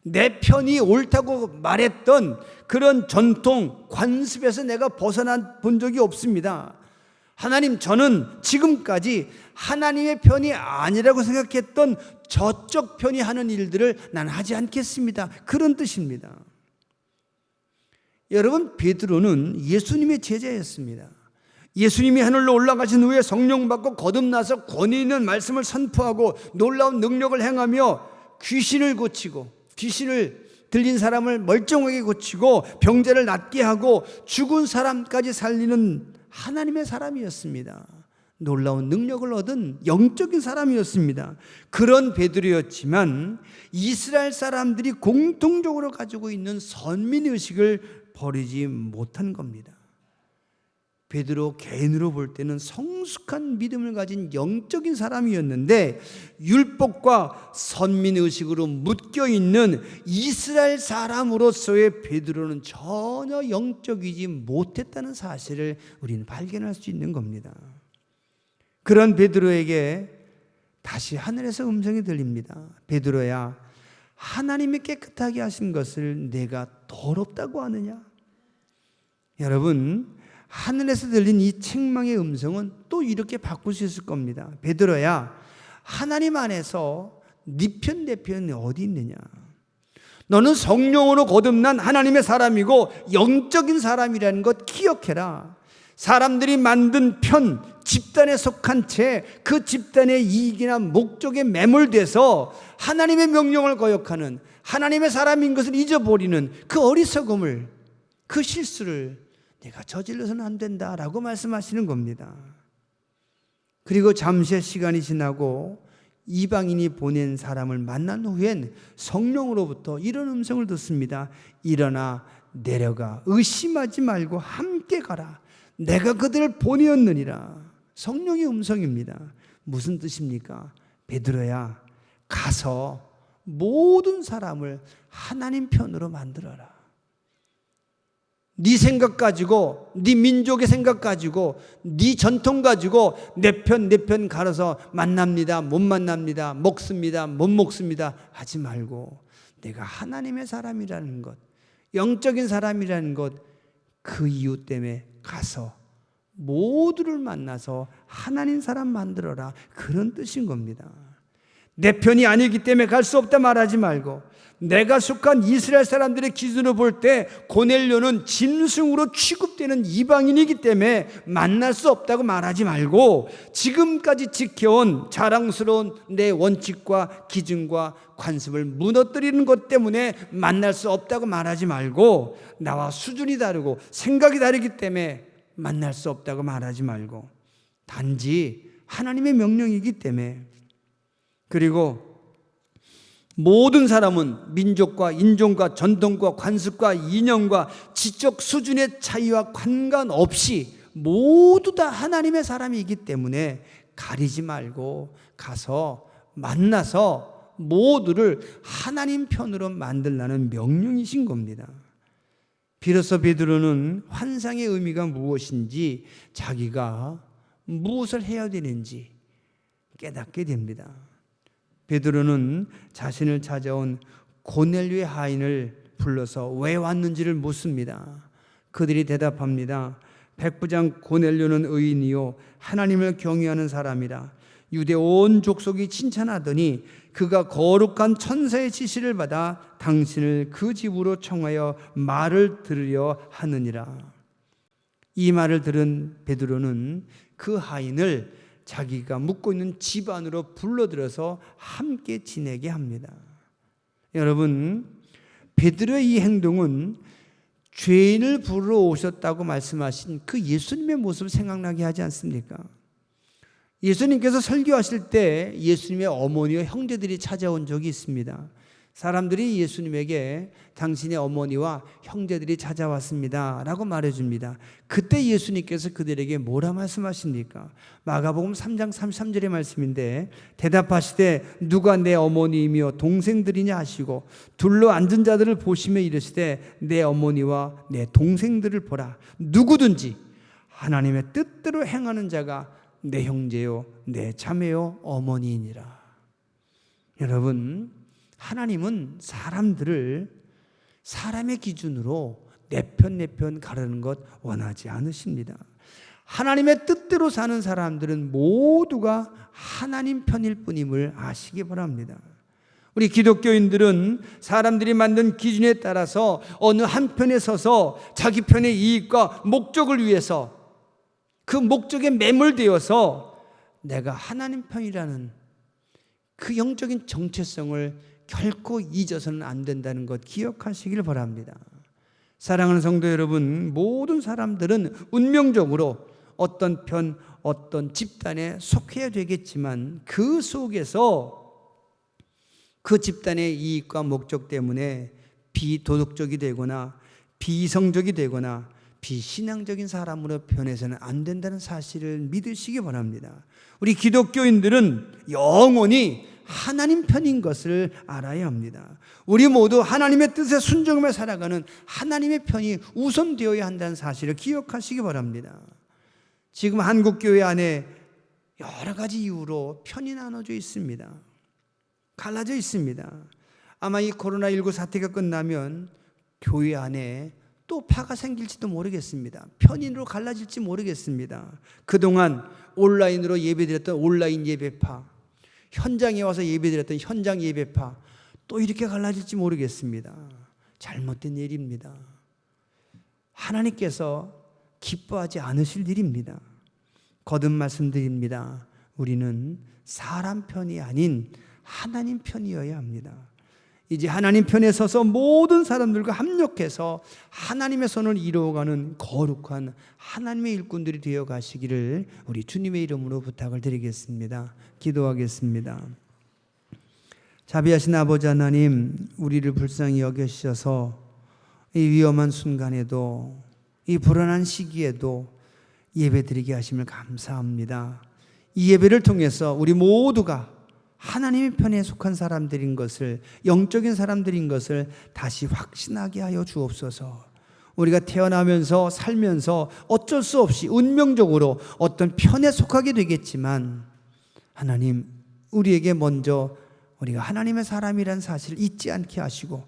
내 편이 옳다고 말했던 그런 전통, 관습에서 내가 벗어나 본 적이 없습니다. 하나님, 저는 지금까지 하나님의 편이 아니라고 생각했던 저쪽 편이 하는 일들을 난 하지 않겠습니다. 그런 뜻입니다. 여러분, 베드로는 예수님의 제자였습니다. 예수님이 하늘로 올라가신 후에 성령 받고 거듭나서 권위 있는 말씀을 선포하고 놀라운 능력을 행하며 귀신을 고치고, 귀신을 들린 사람을 멀쩡하게 고치고 병자를 낫게 하고 죽은 사람까지 살리는 하나님의 사람이었습니다. 놀라운 능력을 얻은 영적인 사람이었습니다. 그런 베드로였지만 이스라엘 사람들이 공통적으로 가지고 있는 선민의식을 버리지 못한 겁니다. 베드로 개인으로 볼 때는 성숙한 믿음을 가진 영적인 사람이었는데 율법과 선민의식으로 묶여있는 이스라엘 사람으로서의 베드로는 전혀 영적이지 못했다는 사실을 우리는 발견할 수 있는 겁니다. 그런 베드로에게 다시 하늘에서 음성이 들립니다. 베드로야, 하나님이 깨끗하게 하신 것을 내가 더럽다고 하느냐? 여러분, 하늘에서 들린 이 책망의 음성은 또 이렇게 바꿀 수 있을 겁니다. 베드로야, 하나님 안에서 네 편 내 편이 어디 있느냐? 너는 성령으로 거듭난 하나님의 사람이고 영적인 사람이라는 것 기억해라. 사람들이 만든 편, 집단에 속한 채 그 집단의 이익이나 목적에 매몰돼서 하나님의 명령을 거역하는, 하나님의 사람인 것을 잊어버리는 그 어리석음을, 그 실수를 내가 저질러서는 안 된다라고 말씀하시는 겁니다. 그리고 잠시의 시간이 지나고 이방인이 보낸 사람을 만난 후엔 성령으로부터 이런 음성을 듣습니다. 일어나 내려가 의심하지 말고 함께 가라. 내가 그들을 보내었느니라. 성령의 음성입니다. 무슨 뜻입니까? 베드로야, 가서 모든 사람을 하나님 편으로 만들어라. 네 생각 가지고, 네 민족의 생각 가지고, 네 전통 가지고 내 편 갈아서 만납니다, 못 만납니다, 먹습니다, 못 먹습니다 하지 말고 내가 하나님의 사람이라는 것, 영적인 사람이라는 것, 그 이유 때문에 가서 모두를 만나서 하나님 사람 만들어라. 그런 뜻인 겁니다. 내 편이 아니기 때문에 갈 수 없다 말하지 말고, 내가 속한 이스라엘 사람들의 기준으로 볼 때 고넬료는 짐승으로 취급되는 이방인이기 때문에 만날 수 없다고 말하지 말고, 지금까지 지켜온 자랑스러운 내 원칙과 기준과 관습을 무너뜨리는 것 때문에 만날 수 없다고 말하지 말고, 나와 수준이 다르고 생각이 다르기 때문에 만날 수 없다고 말하지 말고, 단지 하나님의 명령이기 때문에. 그리고 모든 사람은 민족과 인종과 전통과 관습과 이념과 지적 수준의 차이와 관계없이 모두 다 하나님의 사람이기 때문에 가리지 말고 가서 만나서 모두를 하나님 편으로 만들라는 명령이신 겁니다. 비로소 베드로는 환상의 의미가 무엇인지, 자기가 무엇을 해야 되는지 깨닫게 됩니다. 베드로는 자신을 찾아온 고넬료의 하인을 불러서 왜 왔는지를 묻습니다. 그들이 대답합니다. 백부장 고넬료는 의인이요 하나님을 경외하는 사람이라. 유대 온 족속이 칭찬하더니 그가 거룩한 천사의 지시를 받아 당신을 그 집으로 청하여 말을 들으려 하느니라. 이 말을 들은 베드로는 그 하인을 자기가 묵고 있는 집 안으로 불러들여서 함께 지내게 합니다. 여러분, 베드로의 이 행동은 죄인을 부르러 오셨다고 말씀하신 그 예수님의 모습을 생각나게 하지 않습니까? 예수님께서 설교하실 때 예수님의 어머니와 형제들이 찾아온 적이 있습니다. 사람들이 예수님에게 당신의 어머니와 형제들이 찾아왔습니다 라고 말해줍니다. 그때 예수님께서 그들에게 뭐라 말씀하십니까? 마가복음 3장 33절의 말씀인데 대답하시되 누가 내 어머니이며 동생들이냐 하시고 둘러 앉은 자들을 보시며 이르시되 내 어머니와 내 동생들을 보라. 누구든지 하나님의 뜻대로 행하는 자가 내 형제요 내 자매요 어머니이니라. 여러분, 하나님은 사람들을 사람의 기준으로 내 편 가르는 것 원하지 않으십니다. 하나님의 뜻대로 사는 사람들은 모두가 하나님 편일 뿐임을 아시기 바랍니다. 우리 기독교인들은 사람들이 만든 기준에 따라서 어느 한편에 서서 자기 편의 이익과 목적을 위해서 그 목적에 매몰되어서 내가 하나님 편이라는 그 영적인 정체성을 결코 잊어서는 안 된다는 것 기억하시길 바랍니다. 사랑하는 성도 여러분, 모든 사람들은 운명적으로 어떤 편, 어떤 집단에 속해야 되겠지만 그 속에서 그 집단의 이익과 목적 때문에 비도덕적이 되거나 비이성적이 되거나 비신앙적인 사람으로 변해서는 안 된다는 사실을 믿으시기 바랍니다. 우리 기독교인들은 영원히 하나님 편인 것을 알아야 합니다. 우리 모두 하나님의 뜻에 순종하며 살아가는 하나님의 편이 우선되어야 한다는 사실을 기억하시기 바랍니다. 지금 한국교회 안에 여러 가지 이유로 편이 나눠져 있습니다. 갈라져 있습니다. 아마 이 코로나19 사태가 끝나면 교회 안에 또 파가 생길지도 모르겠습니다. 편인으로 갈라질지 모르겠습니다. 그동안 온라인으로 예배드렸던 온라인 예배파, 현장에 와서 예배드렸던 현장 예배파, 또 이렇게 갈라질지 모르겠습니다. 잘못된 일입니다. 하나님께서 기뻐하지 않으실 일입니다. 거듭 말씀드립니다. 우리는 사람 편이 아닌 하나님 편이어야 합니다. 이제 하나님 편에 서서 모든 사람들과 합력해서 하나님의 선을 이루어가는 거룩한 하나님의 일꾼들이 되어 가시기를 우리 주님의 이름으로 부탁을 드리겠습니다. 기도하겠습니다. 자비하신 아버지 하나님, 우리를 불쌍히 여기셔서 이 위험한 순간에도 이 불안한 시기에도 예배드리게 하심을 감사합니다. 이 예배를 통해서 우리 모두가 하나님의 편에 속한 사람들인 것을, 영적인 사람들인 것을 다시 확신하게 하여 주옵소서. 우리가 태어나면서 살면서 어쩔 수 없이 운명적으로 어떤 편에 속하게 되겠지만 하나님, 우리에게 먼저 우리가 하나님의 사람이라는 사실을 잊지 않게 하시고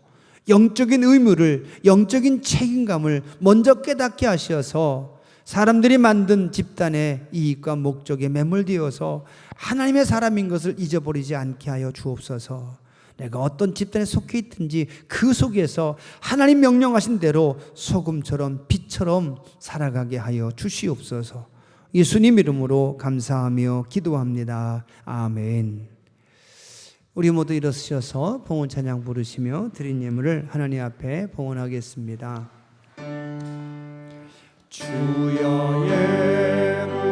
영적인 의무를, 영적인 책임감을 먼저 깨닫게 하셔서 사람들이 만든 집단의 이익과 목적에 매몰되어서 하나님의 사람인 것을 잊어버리지 않게 하여 주옵소서. 내가 어떤 집단에 속해 있든지 그 속에서 하나님 명령하신 대로 소금처럼 빛처럼 살아가게 하여 주시옵소서. 예수님 이름으로 감사하며 기도합니다. 아멘. 우리 모두 일어서셔서 봉헌 찬양 부르시며 드린 예물을 하나님 앞에 봉헌하겠습니다. 주여 예물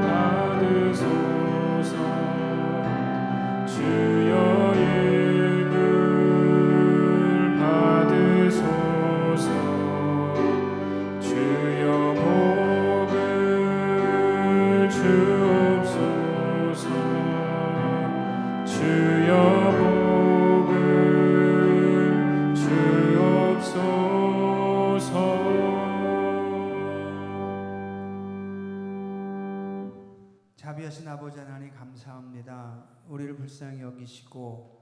받으소서. 주여 예물 받으소서. 주여 복을 주옵소서. 주여 복을 주옵소서. 자비하신 아버지 하나님 감사합니다. 우리를 불쌍히 여기시고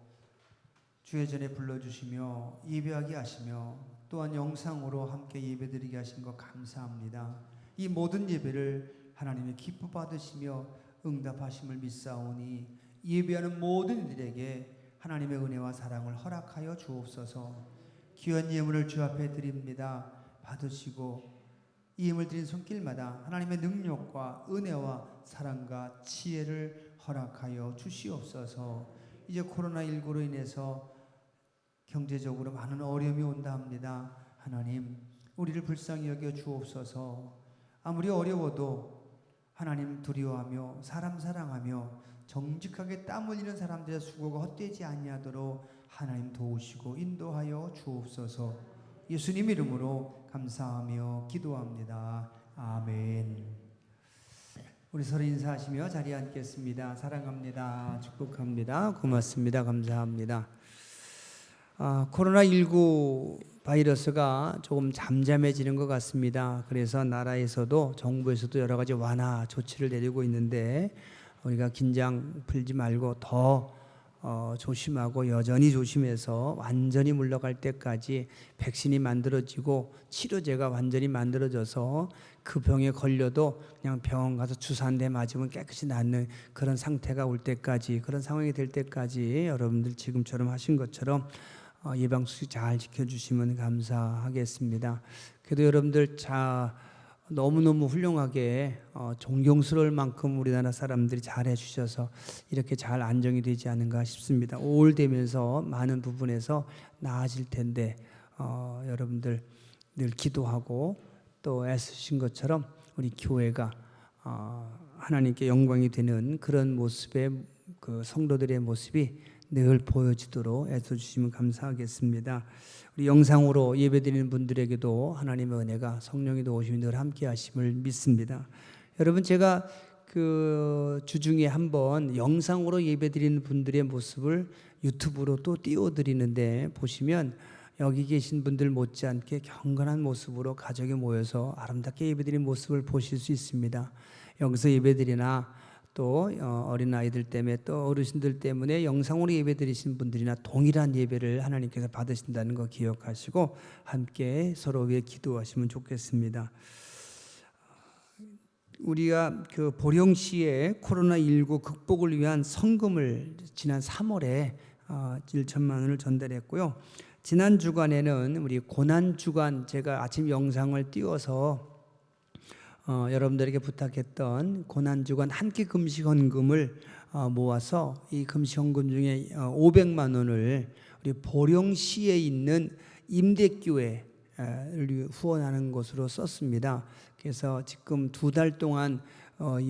주의 전에 불러주시며 예배하게 하시며 또한 영상으로 함께 예배드리게 하신 것 감사합니다. 이 모든 예배를 하나님의 기뻐 받으시며 응답하심을 믿사오니 예배하는 모든 이들에게 하나님의 은혜와 사랑을 허락하여 주옵소서. 귀한 예물을 주 앞에 드립니다. 받으시고 이 예물 드린 손길마다 하나님의 능력과 은혜와 사랑과 지혜를 허락하여 주시옵소서. 이제 코로나19로 인해서 경제적으로 많은 어려움이 온다 합니다. 하나님, 우리를 불쌍히 여겨 주옵소서. 아무리 어려워도 하나님 두려워하며 사람 사랑하며 정직하게 땀 흘리는 사람들의 수고가 헛되지 아니하도록 하나님 도우시고 인도하여 주옵소서. 예수님 이름으로 감사하며 기도합니다. 아멘. 우리 서로 인사하시며 자리에 앉겠습니다. 사랑합니다. 축복합니다. 고맙습니다. 감사합니다. 코로나19 바이러스가 조금 잠잠해지는 것 같습니다. 그래서 나라에서도 정부에서도 여러 가지 완화 조치를 내리고 있는데 우리가 긴장 풀지 말고 더 조심하고 여전히 조심해서 완전히 물러갈 때까지 백신이 만들어지고 치료제가 완전히 만들어져서 그 병에 걸려도 그냥 병원 가서 주사 한 대 맞으면 깨끗이 낫는 그런 상태가 올 때까지, 그런 상황이 될 때까지 여러분들 지금처럼 하신 것처럼 예방수칙 잘 지켜주시면 감사하겠습니다. 그래도 여러분들 너무너무 훌륭하게 존경스러울 만큼 우리나라 사람들이 잘 해주셔서 이렇게 잘 안정이 되지 않은가 싶습니다. 5월 되면서 많은 부분에서 나아질 텐데 여러분들 늘 기도하고 또 애쓰신 것처럼 우리 교회가 하나님께 영광이 되는 그런 모습의 그 성도들의 모습이 늘 보여지도록 애써주시면 감사하겠습니다. 우리 영상으로 예배드리는 분들에게도 하나님의 은혜가 성령이 도우심이 늘 함께 하심을 믿습니다. 여러분, 제가 그 주중에 한번 영상으로 예배드리는 분들의 모습을 유튜브로 또 띄워드리는데 보시면 여기 계신 분들 못지않게 경건한 모습으로 가족이 모여서 아름답게 예배드리는 모습을 보실 수 있습니다. 여기서 예배드리나 또 어린아이들 때문에 또 어르신들 때문에 영상으로 예배드리신 분들이나 동일한 예배를 하나님께서 받으신다는 거 기억하시고 함께 서로 위해 기도하시면 좋겠습니다. 우리가 그 보령시에 코로나19 극복을 위한 성금을 지난 3월에 1천만 원을 전달했고요. 지난 주간에는 우리 고난주간 제가 아침 영상을 띄워서 여러분들에게 부탁했던 고난주간 한 끼 금식 헌금을 모아서 이 금식 헌금 중에 500만 원을 우리 보령시에 있는 임대교회를 후원하는 것으로 썼습니다. 그래서 지금 2달 동안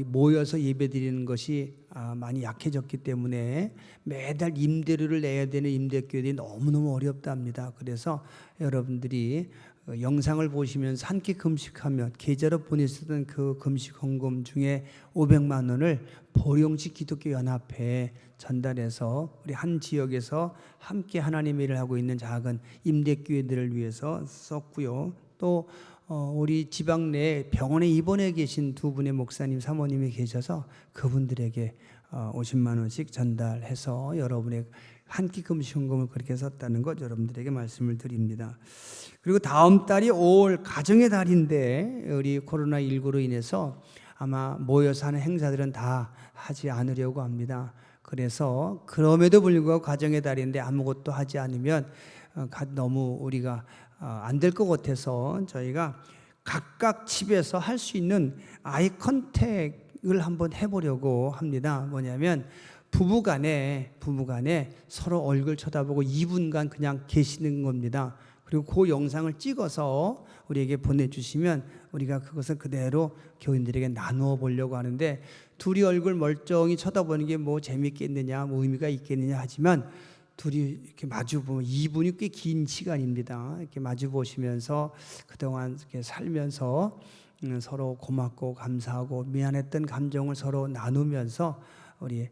모여서 예배드리는 것이 많이 약해졌기 때문에 매달 임대료를 내야 되는 임대교회들이 너무너무 어렵답니다. 그래서 여러분들이 영상을 보시면서 한 끼 금식하며 계좌로 보내시던 그 금식 헌금 중에 500만 원을 보령시 기독교 연합회에 전달해서 우리 한 지역에서 함께 하나님의 일을 하고 있는 작은 임대교회들을 위해서 썼고요. 또 우리 지방 내 병원에 입원해 계신 2분의 목사님, 사모님이 계셔서 그분들에게 50만 원씩 전달해서 여러분의 한 끼 금식 헌금을 그렇게 썼다는 것 여러분들에게 말씀을 드립니다. 그리고 다음 달이 5월 가정의 달인데 우리 코로나19로 인해서 아마 모여서 하는 행사들은 다 하지 않으려고 합니다. 그래서 그럼에도 불구하고 가정의 달인데 아무것도 하지 않으면 너무 우리가 안 될 것 같아서 저희가 각각 집에서 할 수 있는 아이 컨택을 한번 해보려고 합니다. 뭐냐면 부부간에 서로 얼굴 쳐다보고 2분간 그냥 계시는 겁니다. 그리고 그 영상을 찍어서 우리에게 보내주시면 우리가 그것을 그대로 교인들에게 나누어 보려고 하는데 둘이 얼굴 멀쩡히 쳐다보는 게 뭐 재밌겠느냐, 뭐 의미가 있겠느냐 하지만 둘이 이렇게 마주 보면 2분이 꽤 긴 시간입니다. 이렇게 마주 보시면서 그동안 이렇게 살면서 서로 고맙고 감사하고 미안했던 감정을 서로 나누면서 우리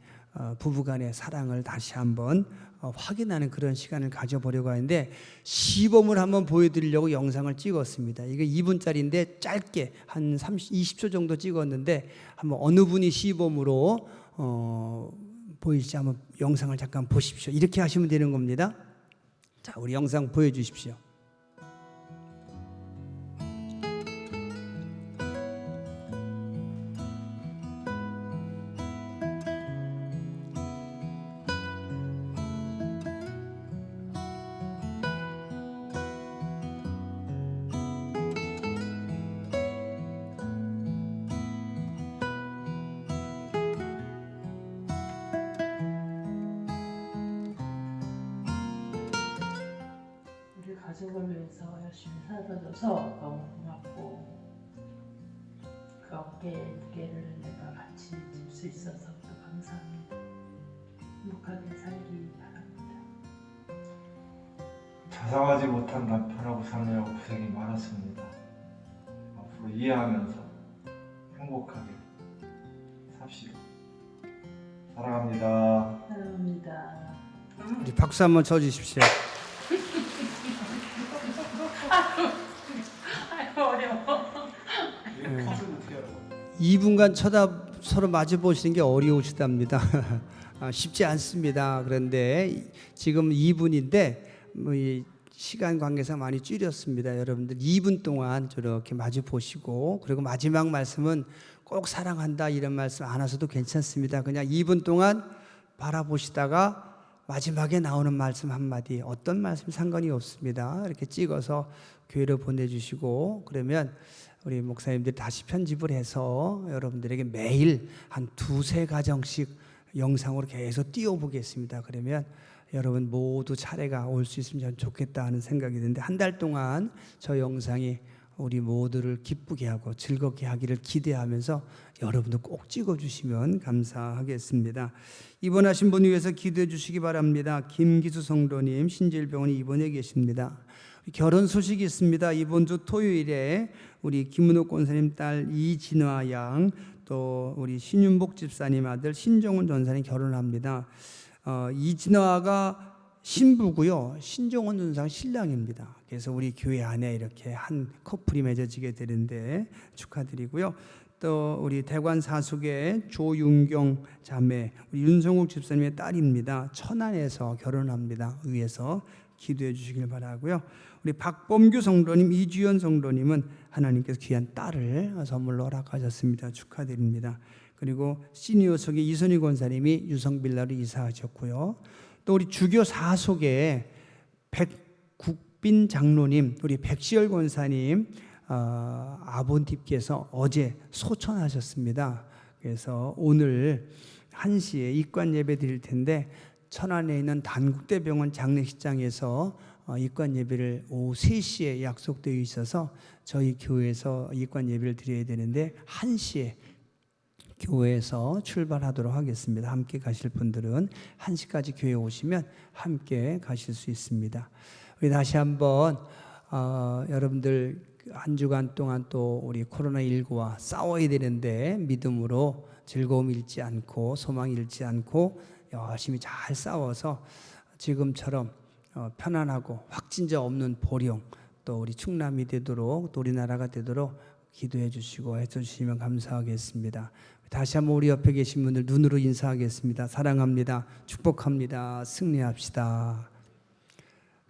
부부간의 사랑을 다시 한번 확인하는 그런 시간을 가져보려고 하는데 시범을 한번 보여드리려고 영상을 찍었습니다. 이게 2분짜리인데 짧게 한 20초 정도 찍었는데 한번 어느 분이 시범으로 보일지 한번 영상을 잠깐 보십시오. 이렇게 하시면 되는 겁니다. 자, 우리 영상 보여주십시오. 가족을 위해서 열심히 살아줘서 너무 고맙고 그 어깨에 무게를 내가 같이 질 수 있어서 또 감사합니다. 행복하게 살기 바랍니다. 자상하지 못한 남편하고 사느라고 고생이 많았습니다. 앞으로 이해하면서 행복하게 삽시다. 사랑합니다. 사랑합니다. 우리 박수 한번 쳐주십시오. 어려워. 2분간 서로 마주 보시는 게 어려우시답니다. 쉽지 않습니다. 그런데 지금 2분인데 이 시간 관계상 많이 줄였습니다. 여러분들 2분 동안 저렇게 마주 보시고, 그리고 마지막 말씀은 꼭 사랑한다 이런 말씀 안 하셔도 괜찮습니다. 그냥 2분 동안 바라보시다가 마지막에 나오는 말씀 한마디, 어떤 말씀 상관이 없습니다. 이렇게 찍어서 교회로 보내주시고, 그러면 우리 목사님들이 다시 편집을 해서 여러분들에게 매일 한 2-3가정씩 영상으로 계속 띄워보겠습니다. 그러면 여러분 모두 차례가 올 수 있으면 좋겠다 하는 생각이 드는데, 한 달 동안 저 영상이 우리 모두를 기쁘게 하고 즐겁게 하기를 기대하면서 여러분도 꼭 찍어주시면 감사하겠습니다. 입원하신 분 위해서 기도해 주시기 바랍니다. 김기수 성도님 신질병원에 입원해 계십니다. 결혼 소식이 있습니다. 이번 주 토요일에 우리 김은옥 권사님 딸 이진화 양, 또 우리 신윤복 집사님 아들 신정훈 전사님 결혼합니다. 이진화가 신부고요, 신정훈 전사가 신랑입니다. 그래서 우리 교회 안에 이렇게 한 커플이 맺어지게 되는데 축하드리고요. 또 우리 대관 사숙의 조윤경 자매, 우리 윤성욱 집사님의 딸입니다. 천안에서 결혼합니다. 위에서 기도해 주시길 바라고요. 우리 박범규 성도님, 이주연 성도님은 하나님께서 귀한 딸을 선물로 허락하셨습니다. 축하드립니다. 그리고 시니어석의 이선희 권사님이 유성빌라로 이사하셨고요. 또 우리 주교 사속의 백국빈 장로님, 우리 백시열 권사님 아버님께서 어제 소천하셨습니다. 그래서 오늘 1시에 입관 예배 드릴 텐데, 천안에 있는 단국대병원 장례식장에서 입관 예배를 오후 3시에 약속되어 있어서 저희 교회에서 입관 예배를 드려야 되는데 1시에 교회에서 출발하도록 하겠습니다. 함께 가실 분들은 1시까지 교회 오시면 함께 가실 수 있습니다. 우리 다시 한번 여러분들 한 주간 동안 또 우리 코로나19와 싸워야 되는데 믿음으로 즐거움 잃지 않고 소망 잃지 않고 열심히 잘 싸워서 지금처럼 편안하고 확진자 없는 보령, 또 우리 충남이 되도록, 또 우리나라가 되도록 기도해 주시고 해주시면 감사하겠습니다. 다시 한번 우리 옆에 계신 분들 눈으로 인사하겠습니다. 사랑합니다. 축복합니다. 승리합시다.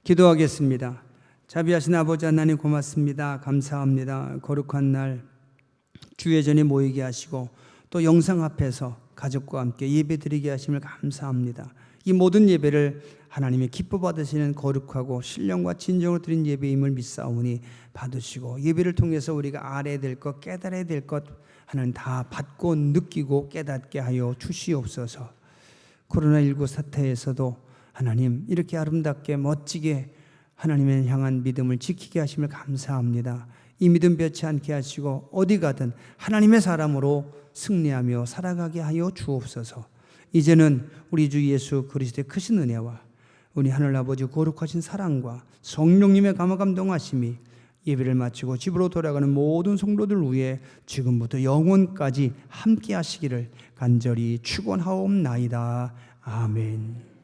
기도하겠습니다. 자비하신 아버지 하나님 고맙습니다. 감사합니다. 거룩한 날 주의 전에 모이게 하시고 또 영상 앞에서 가족과 함께 예배드리게 하심을 감사합니다. 이 모든 예배를 하나님의 기뻐 받으시는 거룩하고 신령과 진정으로 드린 예배임을 믿사오니 받으시고, 예배를 통해서 우리가 알아야 될 것, 깨달아야 될 것 하나님 다 받고 느끼고 깨닫게 하여 주시옵소서. 코로나19 사태에서도 하나님 이렇게 아름답게 멋지게 하나님을 향한 믿음을 지키게 하심을 감사합니다. 이 믿음 변치 않게 하시고 어디 가든 하나님의 사람으로 승리하며 살아가게 하여 주옵소서. 이제는 우리 주 예수 그리스도의 크신 은혜와 우리 하늘아버지 거룩하신 사랑과 성령님의 감화감동하심이 예배를 마치고 집으로 돌아가는 모든 성도들 위해 지금부터 영원까지 함께 하시기를 간절히 축원하옵나이다. 아멘.